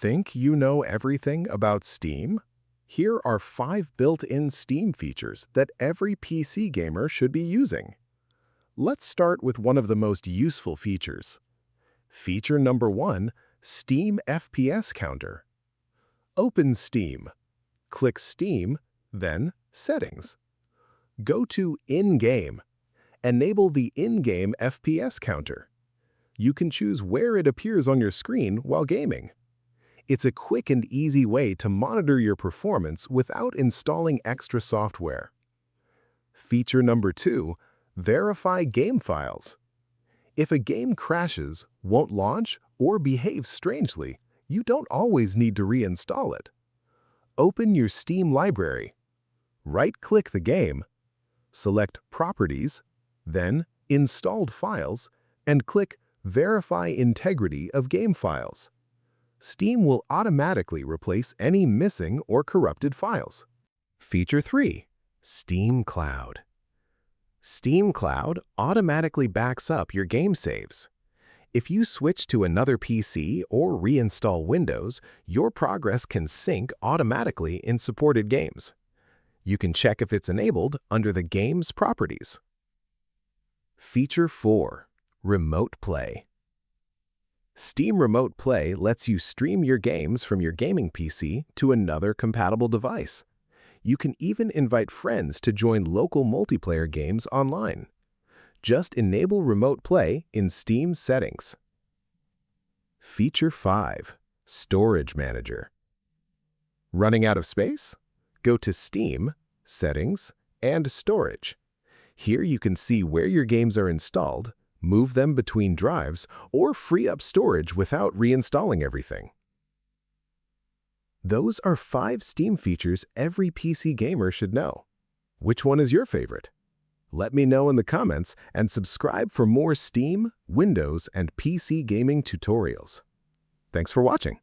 Think you know everything about Steam? Here are 5 built-in Steam features that every PC gamer should be using. Let's start with one of the most useful features. Feature number 1, Steam FPS Counter. Open Steam. Click Steam, then Settings. Go to In-Game. Enable the in-game FPS counter. You can choose where it appears on your screen while gaming. It's a quick and easy way to monitor your performance without installing extra software. Feature number 2, Verify Game Files. If a game crashes, won't launch, or behaves strangely, you don't always need to reinstall it. Open your Steam library. Right-click the game, select Properties, then Installed Files, and click Verify Integrity of Game Files. Steam will automatically replace any missing or corrupted files. Feature 3, Steam Cloud. Steam Cloud automatically backs up your game saves. If you switch to another PC or reinstall Windows, your progress can sync automatically in supported games. You can check if it's enabled under the game's properties. Feature 4, Remote Play. Steam Remote Play lets you stream your games from your gaming PC to another compatible device. You can even invite friends to join local multiplayer games online. Just enable Remote Play in Steam Settings. Feature 5, Storage Manager. Running out of space? Go to Steam, Settings, and Storage. Here you can see where your games are installed, move them between drives, or free up storage without reinstalling everything. Those are 5 Steam features every PC gamer should know. Which one is your favorite? Let me know in the comments and subscribe for more Steam, Windows, and PC gaming tutorials. Thanks for watching.